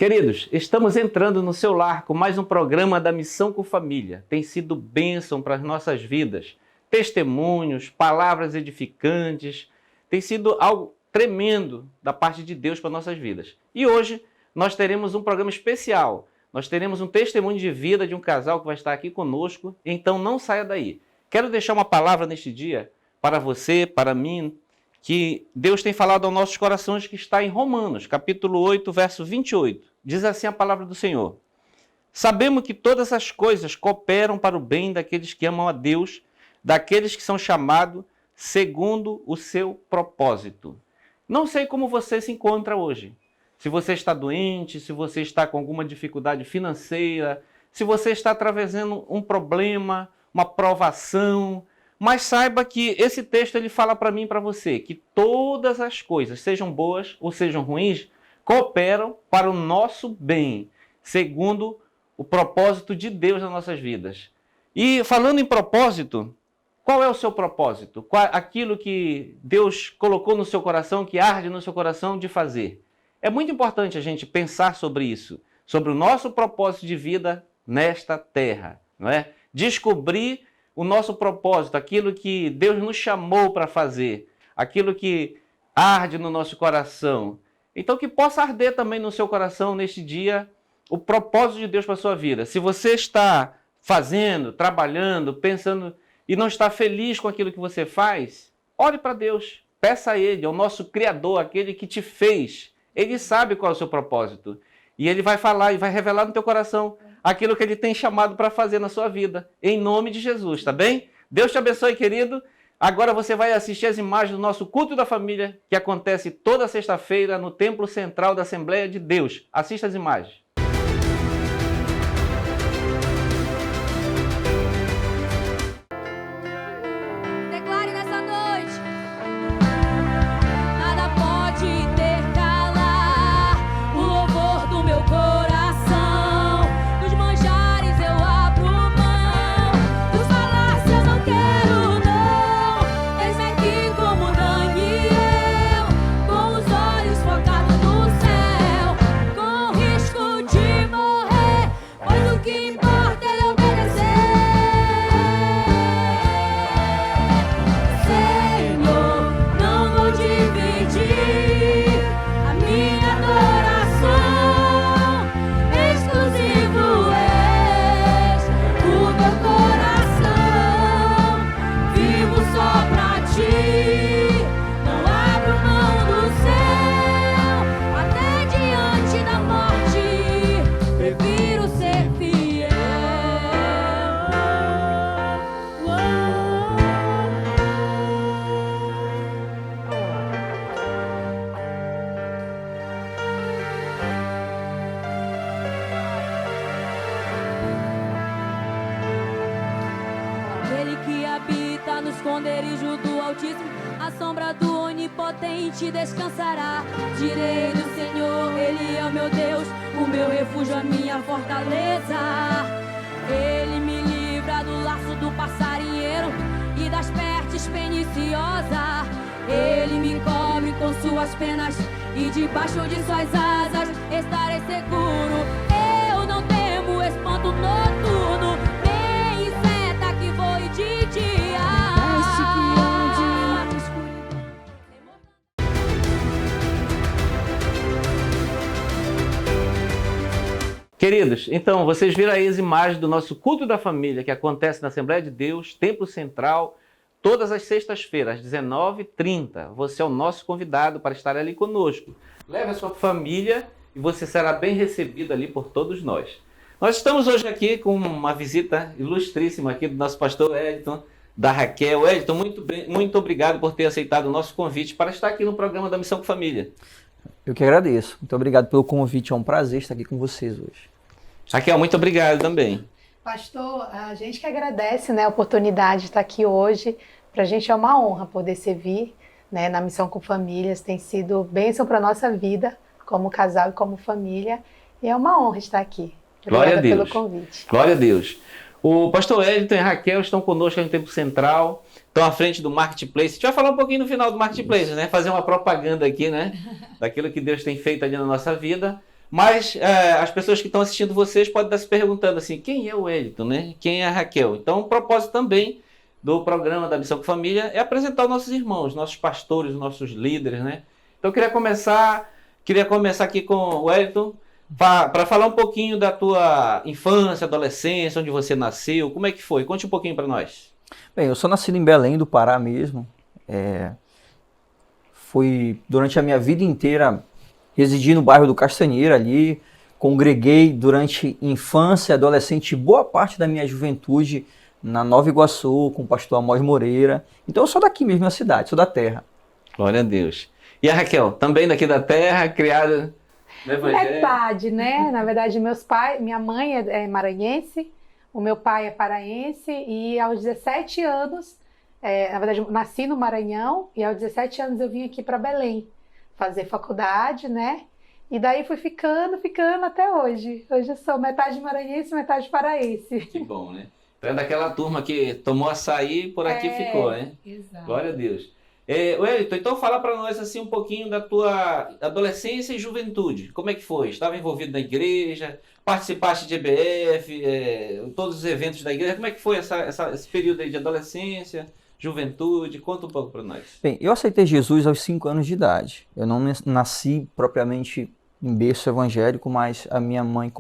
Queridos, estamos entrando no seu lar com mais um programa da Missão com Família. Tem sido bênção para as nossas vidas. Testemunhos, palavras edificantes. Tem sido algo tremendo da parte de Deus para nossas vidas. E hoje nós teremos um programa especial. Nós teremos um testemunho de vida de um casal que vai estar aqui conosco. Então não saia daí. Quero deixar uma palavra neste dia para você, para mim, que Deus tem falado aos nossos corações, que está em Romanos, capítulo 8, verso 28. Diz assim a palavra do Senhor: sabemos que todas as coisas cooperam para o bem daqueles que amam a Deus, daqueles que são chamados segundo o seu propósito. Não sei como você se encontra hoje. Se você está doente, se você está com alguma dificuldade financeira, se você está atravessando um problema, uma provação, mas saiba que esse texto ele fala para mim e para você que todas as coisas, sejam boas ou sejam ruins, cooperam para o nosso bem, segundo o propósito de Deus nas nossas vidas. E falando em propósito, qual é o seu propósito? Aquilo que Deus colocou no seu coração, que arde no seu coração de fazer. É muito importante a gente pensar sobre isso, sobre o nosso propósito de vida nesta terra, não é? Descobrir o nosso propósito, aquilo que Deus nos chamou para fazer, aquilo que arde no nosso coração. Então que possa arder também no seu coração neste dia o propósito de Deus para a sua vida. Se você está fazendo, trabalhando, pensando e não está feliz com aquilo que você faz, ore para Deus, peça a Ele, ao nosso Criador, aquele que te fez. Ele sabe qual é o seu propósito. E Ele vai falar e vai revelar no teu coração aquilo que Ele tem chamado para fazer na sua vida. Em nome de Jesus, tá bem? Deus te abençoe, querido. Agora você vai assistir as imagens do nosso culto da família, que acontece toda sexta-feira no Templo Central da Assembleia de Deus. Assista as imagens. Declare nessa noite: nada pode intercalar o louvor do meu coração. Dos manjares eu abro mão, dos palácios eu não quero não. Eis-me aqui como Daniel, com os olhos focados no céu, com risco de morrer, pois o que importa é ele obedecer. Senhor, não vou dividir a minha adoração. Exclusivo és o meu coração. Vivo só pra ti, não abro mão do céu. Até diante da morte, prefiro ser fiel. Aquele que habita no esconderijo do Altíssimo, a sombra do Onipotente descansará. Direi do Senhor, Ele é o meu Deus, o meu refúgio, a minha fortaleza. Ele me livra do laço do passarinheiro e das pestes perniciosas. Ele me cobre com suas penas e debaixo de suas asas estarei seguro. Eu não temo espanto noturno, nem inseto que voe de dia. Queridos, então vocês viram aí as imagens do nosso culto da família que acontece na Assembleia de Deus, Templo Central, todas as sextas-feiras, às 19h30. Você é o nosso convidado para estar ali conosco. Leve a sua família e você será bem recebido ali por todos nós. Nós estamos hoje aqui com uma visita ilustríssima aqui do nosso pastor Wellington, da Raquel. Wellington, muito obrigado por ter aceitado o nosso convite para estar aqui no programa da Missão com Família. Eu que agradeço. Muito obrigado pelo convite. É um prazer estar aqui com vocês hoje. Raquel, muito obrigado também. Pastor, a gente que agradece, né, a oportunidade de estar aqui hoje. Para a gente é uma honra poder servir, né, na Missão com Famílias. Tem sido bênção para a nossa vida, como casal e como família. E é uma honra estar aqui. Glória a Deus. Pelo convite. Glória a Deus. O pastor Wellington e a Raquel estão conosco no Templo Central, estão à frente do Marketplace. A gente vai falar um pouquinho no final do Marketplace, né? Fazer uma propaganda aqui, né? Daquilo que Deus tem feito ali na nossa vida. Mas as pessoas que estão assistindo vocês podem estar se perguntando assim, quem é o Wellington, né? Quem é a Raquel? Então, o propósito também do programa da Missão com Família é apresentar os nossos irmãos, nossos pastores, nossos líderes, né? Então, eu queria começar aqui com o Wellington para falar um pouquinho da tua infância, adolescência, onde você nasceu, como é que foi? Conte um pouquinho para nós. Bem, eu sou nascido em Belém do Pará mesmo. Fui, durante a minha vida inteira, residi no bairro do Castanheira ali, congreguei durante infância, adolescente, boa parte da minha juventude na Nova Iguaçu, com o pastor Amós Moreira. Então eu sou daqui mesmo da cidade, sou da terra. Glória a Deus. E a Raquel, também daqui da terra, criada no Evangelho? Verdade, né? Na verdade, minha mãe é maranhense, o meu pai é paraense e aos 17 anos, na verdade, eu nasci no Maranhão e aos 17 anos eu vim aqui para Belém fazer faculdade, né? E daí fui ficando até hoje. Hoje eu sou metade maranhense, metade paraense. Que bom, né? Então é daquela turma que tomou açaí e por aqui ficou, né? Exato. Glória a Deus. Wellington, então fala para nós assim um pouquinho da tua adolescência e juventude. Como é que foi? Estava envolvido na igreja? Participaste de EBF? Todos os eventos da igreja? Como é que foi esse período aí de adolescência, juventude? Conta um pouco para nós. Bem, eu aceitei Jesus aos 5 anos de idade. Eu não nasci propriamente em berço evangélico, mas a minha mãe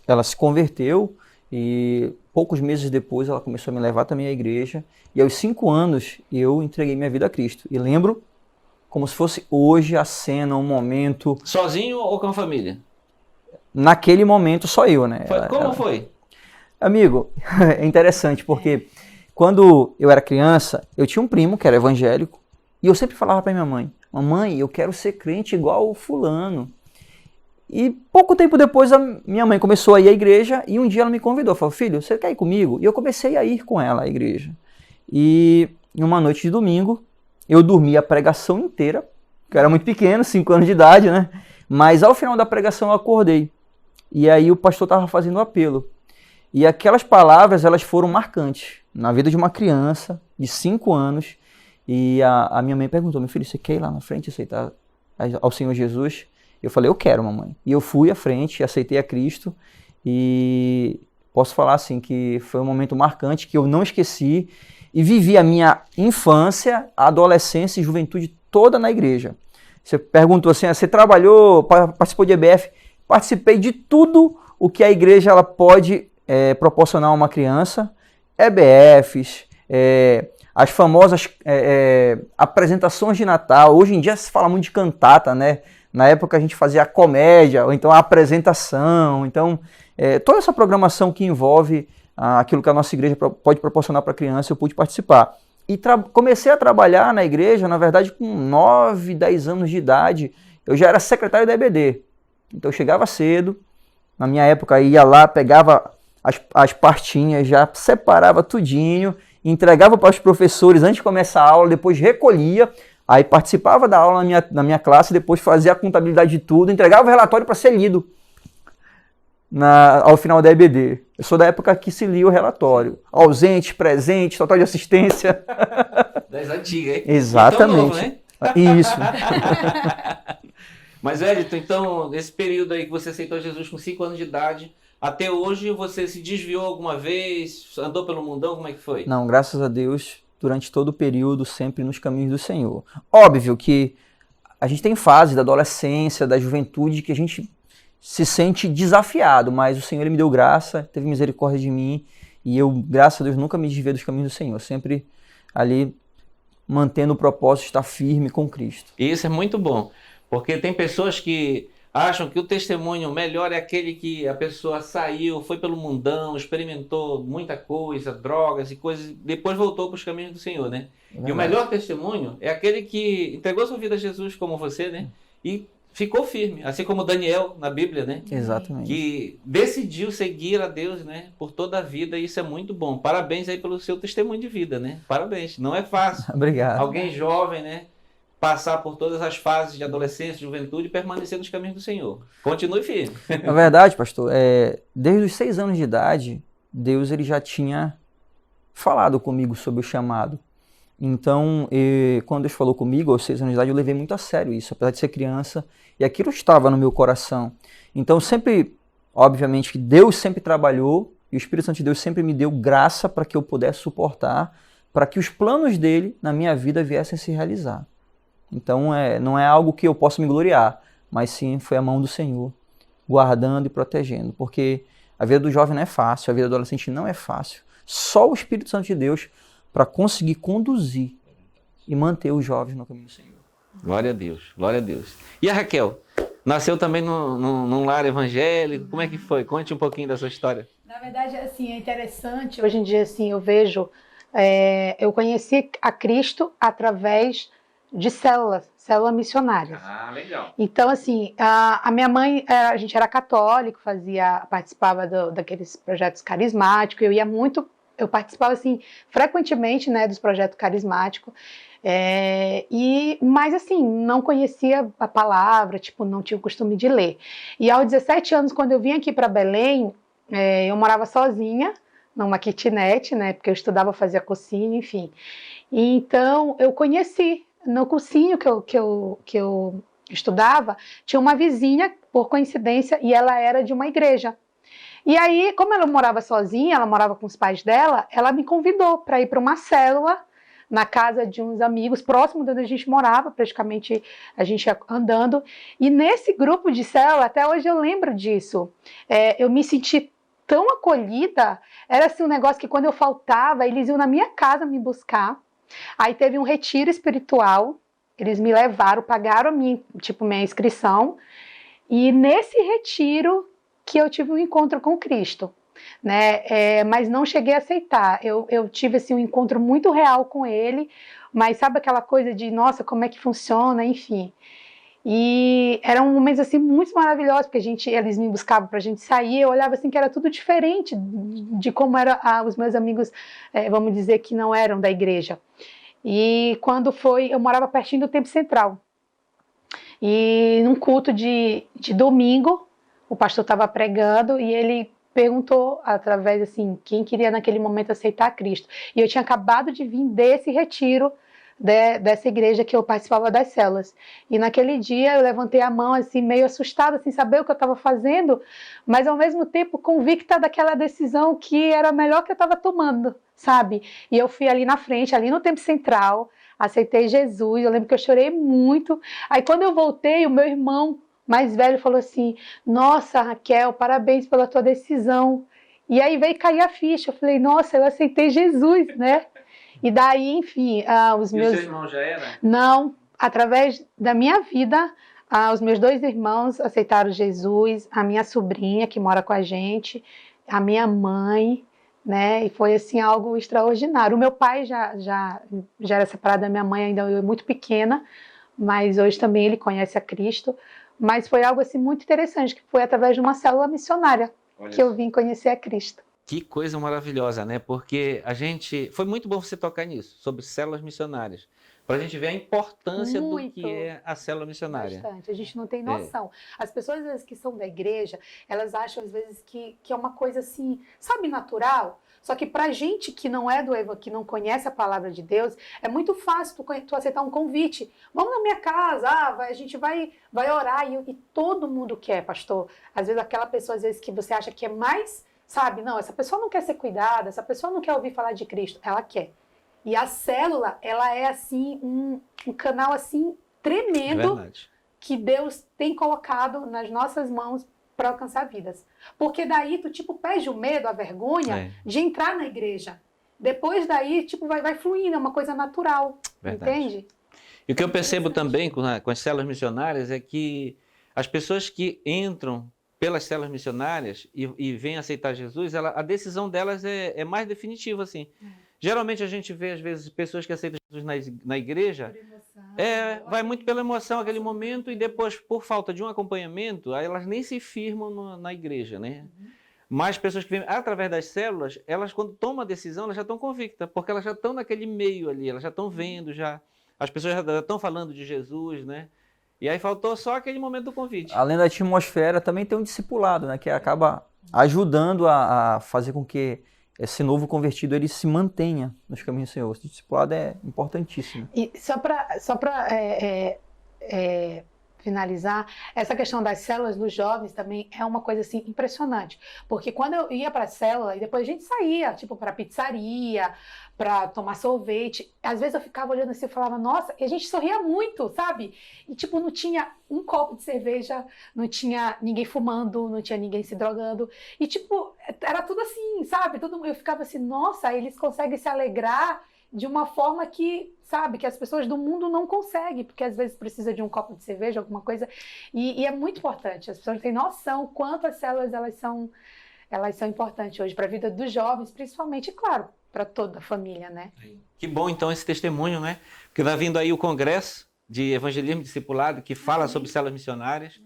ela se converteu e poucos meses depois ela começou a me levar também à igreja. E aos 5 anos eu entreguei minha vida a Cristo. E lembro como se fosse hoje a cena, um momento... Sozinho ou com a família? Naquele momento só eu, né? Como foi? Amigo, é interessante porque quando eu era criança, eu tinha um primo que era evangélico e eu sempre falava para minha mãe, mamãe, eu quero ser crente igual o fulano. E pouco tempo depois a minha mãe começou a ir à igreja e um dia ela me convidou, falou, filho, você quer ir comigo? E eu comecei a ir com ela à igreja. E em uma noite de domingo, eu dormi a pregação inteira, que eu era muito pequeno, 5 anos de idade, né? Mas ao final da pregação eu acordei. E aí o pastor estava fazendo um apelo. E aquelas palavras, elas foram marcantes na vida de uma criança de 5 anos. E a minha mãe perguntou, meu filho, você quer ir lá na frente aceitar ao Senhor Jesus? Eu falei, eu quero, mamãe. E eu fui à frente, aceitei a Cristo. E posso falar assim que foi um momento marcante que eu não esqueci. E vivi a minha infância, adolescência e juventude toda na igreja. Você perguntou assim, você trabalhou, participou de EBF? Participei de tudo o que a igreja ela pode proporcionar a uma criança. EBFs, as famosas apresentações de Natal. Hoje em dia se fala muito de cantata, né? Na época a gente fazia a comédia, ou então a apresentação. Então, toda essa programação que envolve aquilo que a nossa igreja pode proporcionar para a criança, eu pude participar. E comecei a trabalhar na igreja, na verdade, com 9, 10 anos de idade. Eu já era secretário da EBD. Então eu chegava cedo, na minha época ia lá, pegava as pastinhas, já separava tudinho, entregava para os professores antes de começar a aula, depois recolhia, aí participava da aula na minha classe, depois fazia a contabilidade de tudo, entregava o relatório para ser lido ao final da EBD. Eu sou da época que se lia o relatório. Ausente, presente, total de assistência. Das antigas, hein? Exatamente. Então, novo, né? Isso. Mas, Wellington, então, esse período aí que você aceitou Jesus com 5 anos de idade, até hoje você se desviou alguma vez? Andou pelo mundão? Como é que foi? Não, graças a Deus, durante todo o período, sempre nos caminhos do Senhor. Óbvio que a gente tem fase da adolescência, da juventude, que a gente se sente desafiado, mas o Senhor ele me deu graça, teve misericórdia de mim, e eu, graças a Deus, nunca me desviei dos caminhos do Senhor, sempre ali mantendo o propósito de estar firme com Cristo. E isso é muito bom, porque tem pessoas que acham que o testemunho melhor é aquele que a pessoa saiu, foi pelo mundão, experimentou muita coisa, drogas e coisas, depois voltou para os caminhos do Senhor, né? E o melhor testemunho é aquele que entregou sua vida a Jesus como você, né? E ficou firme, assim como Daniel na Bíblia, né? Exatamente. Que decidiu seguir a Deus, né? Por toda a vida, e isso é muito bom. Parabéns aí pelo seu testemunho de vida, né? Parabéns. Não é fácil. Obrigado. Alguém jovem, né? Passar por todas as fases de adolescência, juventude e permanecer nos caminhos do Senhor. Continue firme. Na verdade, pastor, desde os 6 anos de idade, Deus ele já tinha falado comigo sobre o chamado. Então, quando Deus falou comigo, aos 6 anos de idade, eu levei muito a sério isso, apesar de ser criança, e aquilo estava no meu coração. Então, sempre, obviamente, que Deus sempre trabalhou, e o Espírito Santo de Deus sempre me deu graça para que eu pudesse suportar, para que os planos dele na minha vida viessem a se realizar. Então, não é algo que eu possa me gloriar, mas sim foi a mão do Senhor, guardando e protegendo, porque a vida do jovem não é fácil, a vida do adolescente não é fácil. Só o Espírito Santo de Deus para conseguir conduzir e manter os jovens no caminho do Senhor. Glória a Deus, glória a Deus. E a Raquel? Nasceu também num lar evangélico, como é que foi? Conte um pouquinho da sua história. Na verdade, assim, é interessante, hoje em dia, assim, eu vejo, eu conheci a Cristo através de células missionárias. Ah, legal. Então, assim, a minha mãe, a gente era católico, participava daqueles projetos carismáticos, eu participava, assim, frequentemente, né, dos projetos carismáticos, mas, assim, não conhecia a palavra, tipo, não tinha o costume de ler. E aos 17 anos, quando eu vim aqui para Belém, eu morava sozinha, numa kitnet, né, porque eu estudava, fazia cursinho, enfim. E então, eu conheci, no cursinho que eu estudava, tinha uma vizinha, por coincidência, e ela era de uma igreja. E aí, como ela morava sozinha, ela morava com os pais dela, ela me convidou para ir para uma célula na casa de uns amigos, próximo de onde a gente morava, praticamente a gente ia andando. E nesse grupo de célula, até hoje eu lembro disso, eu me senti tão acolhida, era assim um negócio que quando eu faltava, eles iam na minha casa me buscar. Aí teve um retiro espiritual, eles me levaram, pagaram minha inscrição, e nesse retiro que eu tive um encontro com Cristo, né? Mas não cheguei a aceitar, eu tive assim, um encontro muito real com Ele, mas sabe aquela coisa de, nossa, como é que funciona, enfim. E eram momentos assim muito maravilhosos, porque eles me buscavam para a gente sair, eu olhava assim que era tudo diferente de como eram os meus amigos, vamos dizer, que não eram da igreja. E quando eu morava pertinho do Templo Central. E num culto de domingo, o pastor estava pregando e ele perguntou através assim, quem queria naquele momento aceitar Cristo. E eu tinha acabado de vir desse retiro dessa igreja que eu participava das células. E naquele dia eu levantei a mão assim, meio assustada, sem saber o que eu estava fazendo, mas ao mesmo tempo convicta daquela decisão que era a melhor que eu estava tomando, sabe? E eu fui ali na frente, ali no Templo Central, aceitei Jesus, eu lembro que eu chorei muito. Aí quando eu voltei, o meu irmão mais velho falou assim, nossa, Raquel, parabéns pela tua decisão. E aí veio cair a ficha, eu falei, nossa, eu aceitei Jesus, né? E daí, enfim, os meus... E o seu irmão já era? Não, através da minha vida, os meus 2 irmãos aceitaram Jesus, a minha sobrinha que mora com a gente, a minha mãe, né? E foi assim algo extraordinário. O meu pai já era separado da minha mãe, ainda eu muito pequena, mas hoje também ele conhece a Cristo. Mas foi algo assim muito interessante, que foi através de uma célula missionária que eu vim conhecer a Cristo. Que coisa maravilhosa, né? Porque foi muito bom você tocar nisso, sobre células missionárias, para a gente ver a importância do que é a célula missionária. Bastante, a gente não tem noção. As pessoas, às vezes, que são da igreja, elas acham, às vezes, que é uma coisa assim, sabe, natural? Só que pra gente que não é que não conhece a palavra de Deus, é muito fácil tu aceitar um convite. Vamos na minha casa, a gente vai orar, e todo mundo quer, pastor. Às vezes, aquela pessoa, às vezes, que você acha que é mais... Sabe, não, essa pessoa não quer ser cuidada, essa pessoa não quer ouvir falar de Cristo, ela quer. E a célula, ela é assim, um canal assim, tremendo, que Deus tem colocado nas nossas mãos para alcançar vidas. Porque daí tu, tipo, perde o medo, a vergonha de entrar na igreja. Depois daí, tipo, vai fluindo, é uma coisa natural, entende? E o que eu percebo também com as células missionárias é que as pessoas que entram pelas células missionárias e vêm aceitar Jesus, a decisão delas é mais definitiva, assim. Geralmente a gente vê, às vezes, pessoas que aceitam Jesus na igreja, vai muito pela emoção aquele momento, e depois, por falta de um acompanhamento, aí elas nem se firmam na igreja, né? Mas pessoas que vêm através das células, elas quando tomam a decisão, elas já estão convictas, porque elas já estão naquele meio ali, elas já estão vendo, as pessoas já estão falando de Jesus, né? E aí faltou só aquele momento do convite. Além da atmosfera, também tem um discipulado, né? Que acaba ajudando a fazer com que esse novo convertido ele se mantenha nos caminhos do Senhor. O discipulado é importantíssimo. E só para finalizar, essa questão das células dos jovens também é uma coisa assim impressionante, porque quando eu ia para a célula e depois a gente saía, tipo, para pizzaria, para tomar sorvete, às vezes eu ficava olhando assim e falava, nossa, e a gente sorria muito, sabe? E tipo, não tinha um copo de cerveja, não tinha ninguém fumando, não tinha ninguém se drogando, e tipo, era tudo assim, sabe? Eu ficava assim, nossa, eles conseguem se alegrar de uma forma que, sabe, que as pessoas do mundo não conseguem, porque às vezes precisa de um copo de cerveja, alguma coisa, e é muito importante, as pessoas têm noção quanto as células elas são importantes hoje para a vida dos jovens, principalmente, e claro, para toda a família, né? Que bom então esse testemunho, né? Porque vai vindo aí o Congresso de Evangelismo e Discipulado, que fala sobre células missionárias,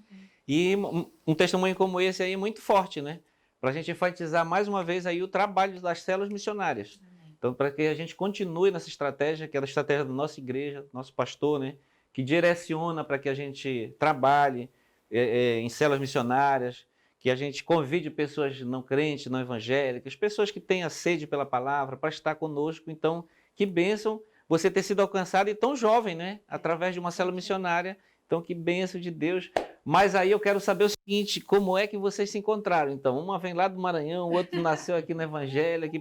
e um testemunho como esse aí é muito forte, né? Para a gente enfatizar mais uma vez aí o trabalho das células missionárias. Então, para que a gente continue nessa estratégia, que é a estratégia da nossa igreja, nosso pastor, né, que direciona para que a gente trabalhe em células missionárias, que a gente convide pessoas não crentes, não evangélicas, pessoas que tenham sede pela palavra, para estar conosco. Então, que bênção você ter sido alcançado e tão jovem, né, através de uma célula missionária. Então, que bênção de Deus. Mas aí eu quero saber o seguinte, como é que vocês se encontraram? Então, uma vem lá do Maranhão, o outro nasceu aqui no Evangelho,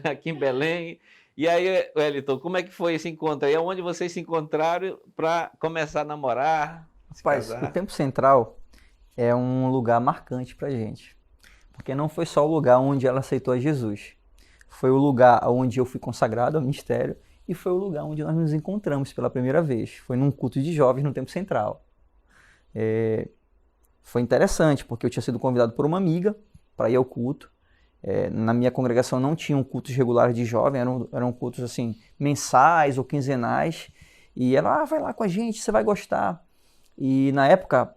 aqui em Belém. E aí, Wellington, como é que foi esse encontro? E aonde vocês se encontraram para começar a namorar, se Rapaz, casar? o Tempo Central é um lugar marcante pra gente. Porque não foi só o lugar onde ela aceitou a Jesus. Foi o lugar onde eu fui consagrado ao ministério e foi o lugar onde nós nos encontramos pela primeira vez. Foi num culto de jovens no Tempo Central. Foi interessante, porque eu tinha sido convidado por uma amiga para ir ao culto. Na minha congregação não tinham cultos regulares de jovem, eram cultos assim, mensais ou quinzenais. E ela, vai lá com a gente, você vai gostar. E na época,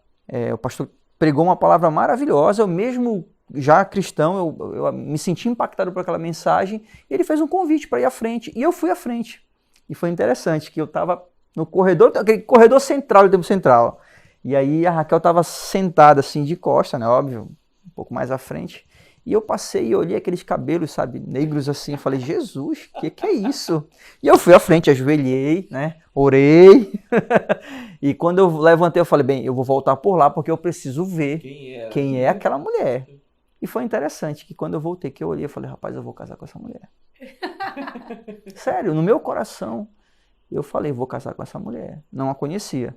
o pastor pregou uma palavra maravilhosa, eu mesmo já cristão, eu me senti impactado por aquela mensagem. E ele fez um convite para ir à frente, e eu fui à frente. E foi interessante, que eu estava no corredor, aquele corredor central do Tempo Central. E aí a Raquel estava sentada assim de costa, né, óbvio, um pouco mais à frente. E eu passei e olhei aqueles cabelos, sabe, negros assim, eu falei, Jesus, que é isso? E eu fui à frente, ajoelhei, né, orei. E quando eu levantei, eu falei, bem, eu vou voltar por lá porque eu preciso ver quem é aquela mulher. E foi interessante que quando eu voltei, que eu olhei, eu falei, rapaz, eu vou casar com essa mulher. Sério, no meu coração, eu falei, vou casar com essa mulher. Não a conhecia.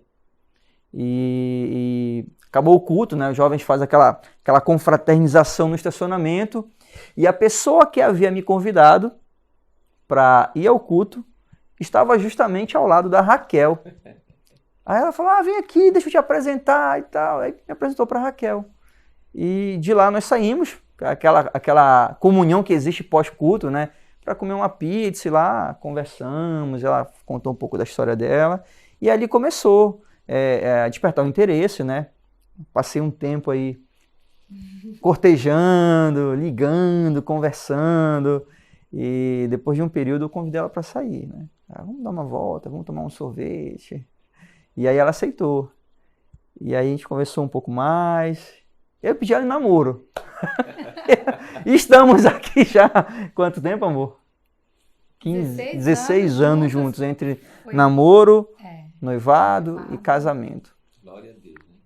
E acabou o culto, né? Os jovens fazem aquela confraternização no estacionamento. E a pessoa que havia me convidado para ir ao culto estava justamente ao lado da Raquel. Aí ela falou, vem aqui, deixa eu te apresentar e tal. Aí me apresentou para a Raquel. E de lá nós saímos, aquela comunhão que existe pós-culto, né? Para comer uma pizza e lá conversamos, ela contou um pouco da história dela. E ali começou a despertar o interesse, né? Passei um tempo aí cortejando, ligando, conversando. E depois de um período eu convidei ela para sair, né? Vamos dar uma volta, vamos tomar um sorvete. E aí ela aceitou. E aí a gente conversou um pouco mais. Eu pedi ela em namoro. E estamos aqui já. Quanto tempo, amor? 16 anos juntos, entre namoro, noivado e casamento. Glória a Deus. Né?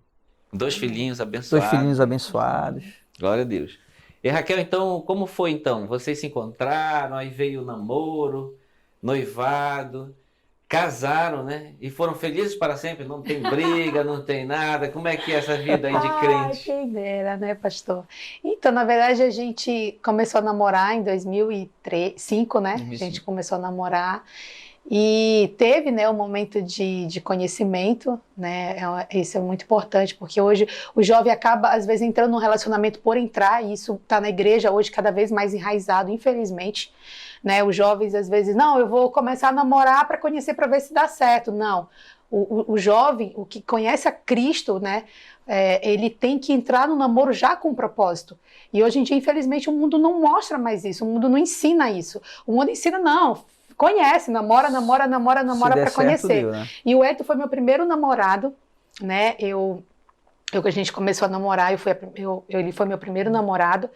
2 filhinhos abençoados. 2 filhinhos abençoados. Glória a Deus. E Raquel, então, como foi então? Vocês se encontraram, aí veio o namoro, noivado, casaram, né? E foram felizes para sempre? Não tem briga, não tem nada? Como é que é essa vida aí de crente? Quem dera, né, pastor? Então, na verdade, a gente começou a namorar em 2005, né? 2005. A gente começou a namorar e teve, né, um momento de conhecimento, né? Isso é muito importante, porque hoje o jovem acaba, às vezes, entrando num relacionamento por entrar, e isso está na igreja hoje cada vez mais enraizado, infelizmente. Né, os jovens às vezes, não, eu vou começar a namorar para conhecer, para ver se dá certo. Não, o jovem, o que conhece a Cristo, né, ele tem que entrar no namoro já com um propósito. E hoje em dia, infelizmente, o mundo não mostra mais isso, o mundo não ensina isso. O mundo ensina, não, conhece, namora para conhecer. Deu, né? E o Eto foi meu primeiro namorado, né, a gente começou a namorar, ele foi meu primeiro namorado,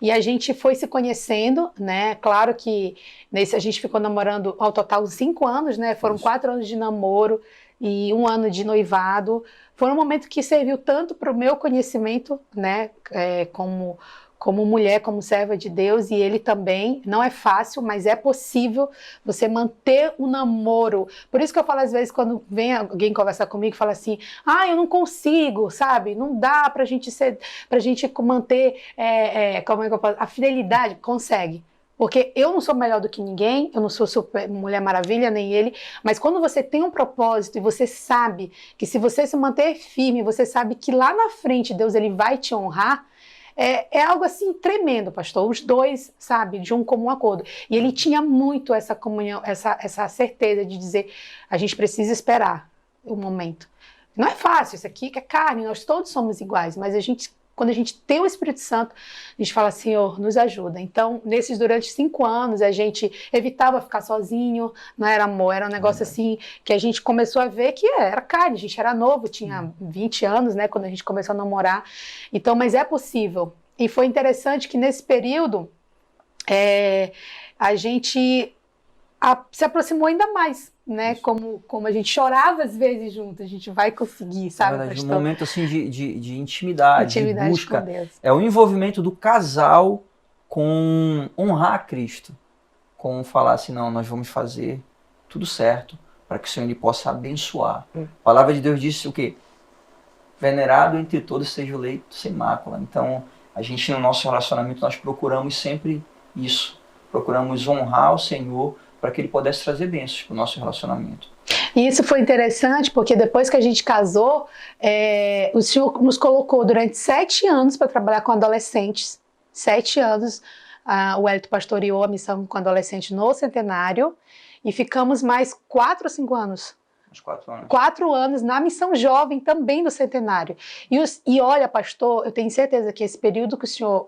e a gente foi se conhecendo, né? Claro que a gente ficou namorando ao total 5 anos, né? Foram 4 anos de namoro e 1 ano de noivado. Foi um momento que serviu tanto para o meu conhecimento, né? Como mulher, como serva de Deus, e ele também. Não é fácil, mas é possível você manter um namoro. Por isso que eu falo às vezes, quando vem alguém conversar comigo e fala assim, eu não consigo, sabe? Não dá pra gente manter como é que eu posso? A fidelidade. Consegue. Porque eu não sou melhor do que ninguém, eu não sou super Mulher Maravilha, nem ele, mas quando você tem um propósito e você sabe que se você se manter firme, você sabe que lá na frente Deus ele vai te honrar, é algo assim tremendo, pastor. Os dois, sabe, de um comum acordo. E ele tinha muito essa comunhão, essa certeza de dizer, a gente precisa esperar o momento. Não é fácil, isso aqui que é carne, nós todos somos iguais, mas quando a gente tem o Espírito Santo, a gente fala, Senhor, nos ajuda. Então, durante 5 anos, a gente evitava ficar sozinho, não era amor, era um negócio assim, que a gente começou a ver que era carne, a gente era novo, tinha 20 anos, né, quando a gente começou a namorar. Então, mas é possível. E foi interessante que nesse período, a gente se aproximou ainda mais, né? Como a gente chorava às vezes junto, a gente vai conseguir, sabe, verdade, pastor? um momento assim de intimidade, de busca. Com Deus. É o envolvimento do casal com honrar a Cristo, com falar assim, não, nós vamos fazer tudo certo para que o Senhor ele possa abençoar. A palavra de Deus disse o quê? Venerado entre todos seja o leito sem mácula. Então, a gente no nosso relacionamento, nós procuramos sempre isso. Procuramos honrar o Senhor para que ele pudesse trazer bênçãos para o nosso relacionamento. E isso foi interessante porque depois que a gente casou, o Senhor nos colocou durante 7 anos para trabalhar com adolescentes. 7 anos, o Wellington pastoreou a missão com adolescentes no Centenário e ficamos mais 4 ou 5 anos. Uns 4 anos. 4 anos na missão jovem também do Centenário. E olha, pastor, eu tenho certeza que esse período que o Senhor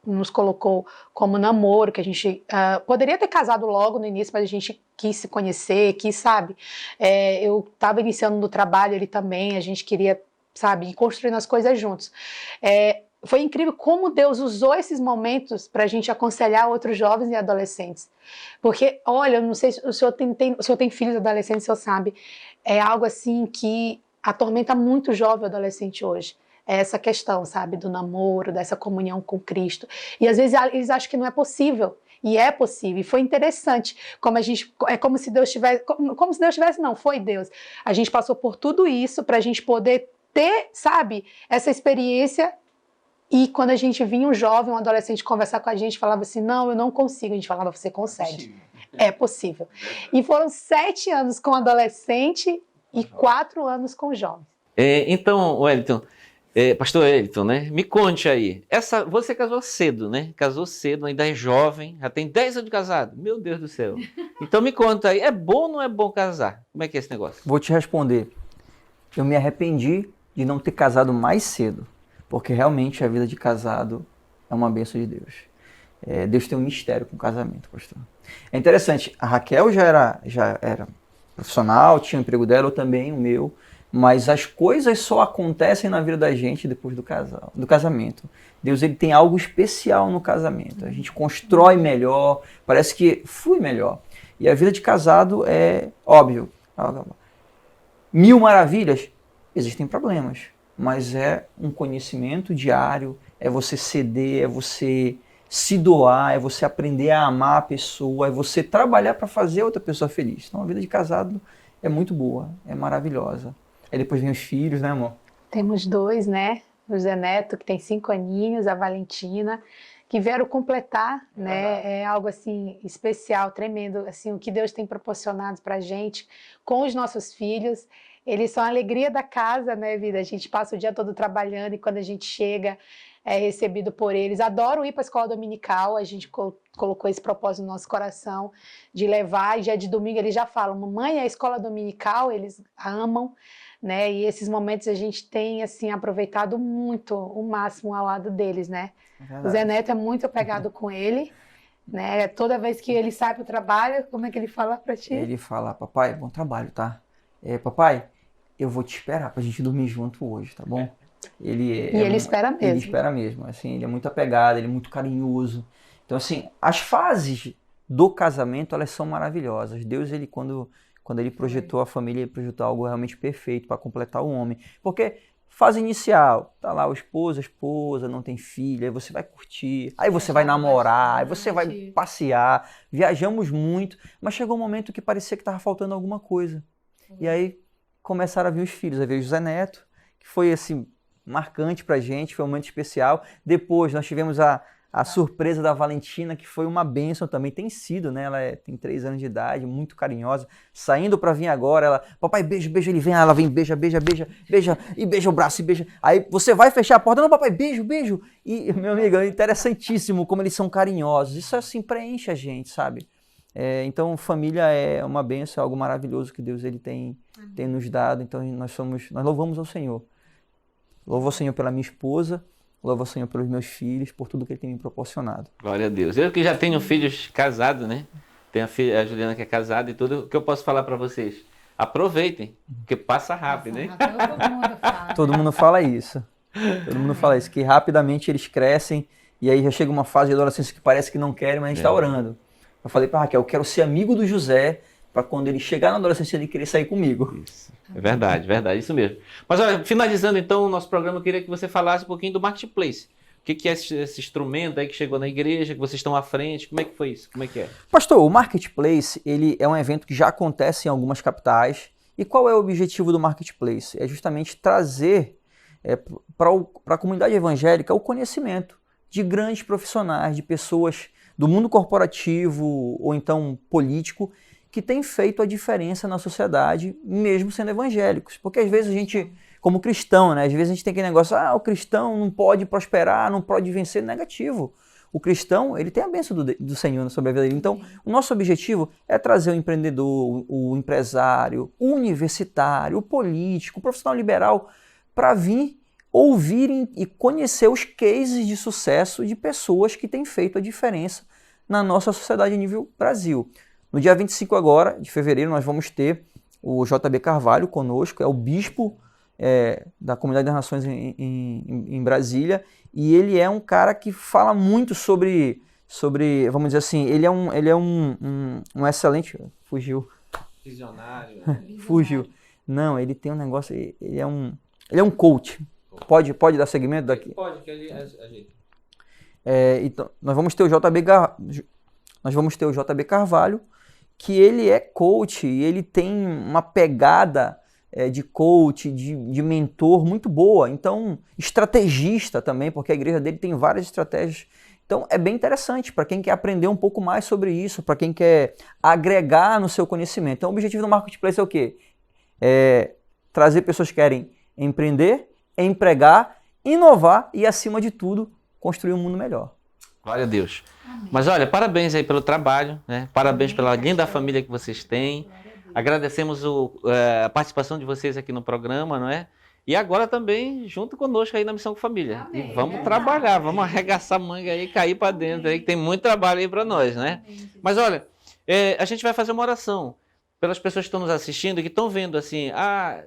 nos colocou como namoro, que a gente poderia ter casado logo no início, mas a gente quis se conhecer, sabe? Eu estava iniciando no trabalho, ele também, a gente queria, sabe, ir construindo as coisas juntos. Foi incrível como Deus usou esses momentos para a gente aconselhar outros jovens e adolescentes. Porque, olha, eu não sei se o senhor tem filhos adolescentes, o senhor sabe, é algo assim que atormenta muito o jovem e adolescente hoje. Essa questão, sabe, do namoro, dessa comunhão com Cristo. E às vezes eles acham que não é possível. E é possível. E foi interessante. Como se Deus tivesse, não, foi Deus. A gente passou por tudo isso para a gente poder ter, sabe, essa experiência. E quando a gente vinha um jovem, um adolescente conversar com a gente, falava assim, não, eu não consigo. A gente falava, você consegue. É possível. E foram 7 anos com adolescente e 4 anos com jovens. Então, Wellington, pastor Wellington, né? Me conte aí. Você casou cedo, né? Casou cedo, ainda é jovem, já tem 10 anos de casado. Meu Deus do céu. Então me conta aí, é bom ou não é bom casar? Como é que é esse negócio? Vou te responder. Eu me arrependi de não ter casado mais cedo, porque realmente a vida de casado é uma bênção de Deus. Deus tem um mistério com o casamento, pastor. É interessante, a Raquel já era profissional, tinha o emprego dela, eu também, o meu. Mas as coisas só acontecem na vida da gente depois do casamento. Deus ele tem algo especial no casamento. A gente constrói melhor, parece que flui melhor. E a vida de casado é óbvio. 1000 maravilhas, existem problemas. Mas é um conhecimento diário, é você ceder, é você se doar, é você aprender a amar a pessoa, é você trabalhar para fazer a outra pessoa feliz. Então a vida de casado é muito boa, é maravilhosa. Aí depois vem os filhos, né, amor? Temos 2, né? O Zé Neto, que tem 5 aninhos, a Valentina, que vieram completar, né? É algo, assim, especial, tremendo, assim, o que Deus tem proporcionado pra gente com os nossos filhos. Eles são a alegria da casa, né, vida? A gente passa o dia todo trabalhando e quando a gente chega, é recebido por eles. Adoro ir para a escola dominical, a gente colocou esse propósito no nosso coração de levar, e dia de domingo eles já falam, mamãe, a escola dominical, eles amam, né? E esses momentos a gente tem, assim, aproveitado muito, o máximo ao lado deles, né? O Zé Neto é muito apegado com ele, né? Toda vez que ele sai para o trabalho, como é que ele fala para ti? Ele fala, papai, bom trabalho, tá? Papai, eu vou te esperar pra gente dormir junto hoje, tá bom? Ele espera mesmo. Ele espera mesmo. Assim, ele é muito apegado, ele é muito carinhoso. Então, assim, as fases do casamento, elas são maravilhosas. Deus, ele quando ele projetou a família, ele projetou algo realmente perfeito para completar o homem. Porque fase inicial, tá lá o esposo, a esposa, não tem filho, aí você vai curtir, aí você vai namorar, aí você vai passear, viajamos muito, mas chegou um momento que parecia que estava faltando alguma coisa. E aí começaram a vir os filhos, aí veio o José Neto, que foi assim, marcante pra gente, foi um momento especial. Depois nós tivemos a surpresa da Valentina, que foi uma bênção também, tem sido, né? Ela tem 3 anos de idade, muito carinhosa, saindo pra vir agora, ela, papai, beijo, beijo, ela vem, beija, e beija o braço, e beija. Aí você vai fechar a porta, não, papai, beijo, beijo. E, meu amigo, é interessantíssimo como eles são carinhosos, isso assim preenche a gente, sabe? Então, família é uma bênção, é algo maravilhoso que Deus ele tem nos dado, então nós louvamos ao Senhor. Louvo ao Senhor pela minha esposa, louvo ao Senhor pelos meus filhos, por tudo que Ele tem me proporcionado. Glória a Deus. Eu que já tenho filhos casados, né? Tenho a Juliana que é casada e tudo. O que eu posso falar para vocês? Aproveitem, porque passa rápido, hein? Todo mundo fala. Todo mundo fala isso. Todo mundo fala isso, que rapidamente eles crescem e aí já chega uma fase de adolescência que parece que não querem, mas a gente está orando. Eu falei para Raquel, eu quero ser amigo do José para quando ele chegar na adolescência ele querer sair comigo. Isso. É verdade, isso mesmo. Mas olha, finalizando então o nosso programa, eu queria que você falasse um pouquinho do Marketplace. O que é esse instrumento aí que chegou na igreja, que vocês estão à frente, como é que foi isso? Como é que é? Pastor, o Marketplace, ele é um evento que já acontece em algumas capitais. E qual é o objetivo do Marketplace? É justamente trazer para a comunidade evangélica o conhecimento de grandes profissionais, de pessoas do mundo corporativo ou então político, que têm feito a diferença na sociedade, mesmo sendo evangélicos. Porque às vezes a gente, como cristão, né, às vezes a gente tem aquele negócio, o cristão não pode prosperar, não pode vencer, negativo. O cristão, ele tem a bênção do Senhor sobre a vida dele. Então, o nosso objetivo é trazer o empreendedor, o empresário, o universitário, o político, o profissional liberal, para vir ouvirem e conhecer os cases de sucesso de pessoas que têm feito a diferença na nossa sociedade a nível Brasil. No dia 25 agora, de fevereiro, nós vamos ter o JB Carvalho conosco, é o bispo da Comunidade das Nações em Brasília, e ele é um cara que fala muito sobre vamos dizer assim, ele é um excelente... Fugiu. Visionário. Fugiu. Não, ele tem um negócio, ele é um coach. Pode dar segmento daqui? Pode, que a gente... Então, nós vamos ter o JB Carvalho, que ele é coach e ele tem uma pegada de coach, de mentor muito boa. Então, estrategista também, porque a igreja dele tem várias estratégias. Então, é bem interessante para quem quer aprender um pouco mais sobre isso, para quem quer agregar no seu conhecimento. Então, o objetivo do Marketplace é o quê? Trazer pessoas que querem empreender, empregar, inovar e, acima de tudo, construir um mundo melhor. Glória a Deus. Amém. Mas olha, parabéns aí pelo trabalho, né? Parabéns pela linda família que vocês têm. Agradecemos a participação de vocês aqui no programa, não é? E agora também junto conosco aí na Missão com Família. Amém. E vamos trabalhar, vamos arregaçar a manga aí e cair para dentro aí, que tem muito trabalho aí para nós, né? Mas olha, a gente vai fazer uma oração pelas pessoas que estão nos assistindo, que estão vendo assim,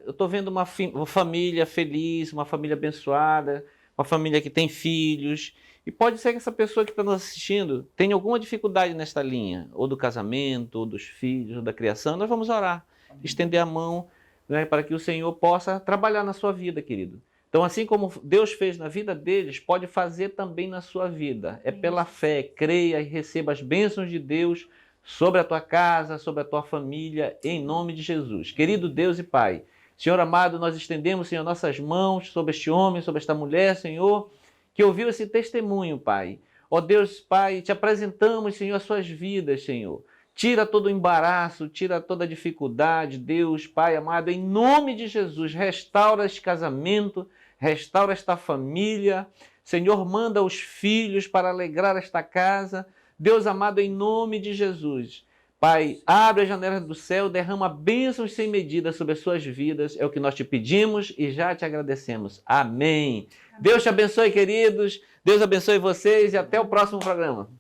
eu estou vendo uma família feliz, uma família abençoada, uma família que tem filhos. E pode ser que essa pessoa que está nos assistindo tenha alguma dificuldade nesta linha, ou do casamento, ou dos filhos, ou da criação. Nós vamos orar, estender a mão, né, para que o Senhor possa trabalhar na sua vida, querido. Então, assim como Deus fez na vida deles, pode fazer também na sua vida. É pela fé, creia e receba as bênçãos de Deus sobre a tua casa, sobre a tua família, em nome de Jesus. Querido Deus e Pai, Senhor amado, nós estendemos, Senhor, nossas mãos sobre este homem, sobre esta mulher, Senhor, que ouviu esse testemunho, Pai. Ó Deus, Pai, te apresentamos, Senhor, as suas vidas, Senhor. Tira todo o embaraço, tira toda a dificuldade, Deus, Pai amado, em nome de Jesus, restaura este casamento, restaura esta família. Senhor, manda os filhos para alegrar esta casa. Deus amado, em nome de Jesus. Pai, abre as janelas do céu, derrama bênçãos sem medida sobre as suas vidas. É o que nós te pedimos e já te agradecemos. Amém. Deus te abençoe, queridos. Deus abençoe vocês e até o próximo programa.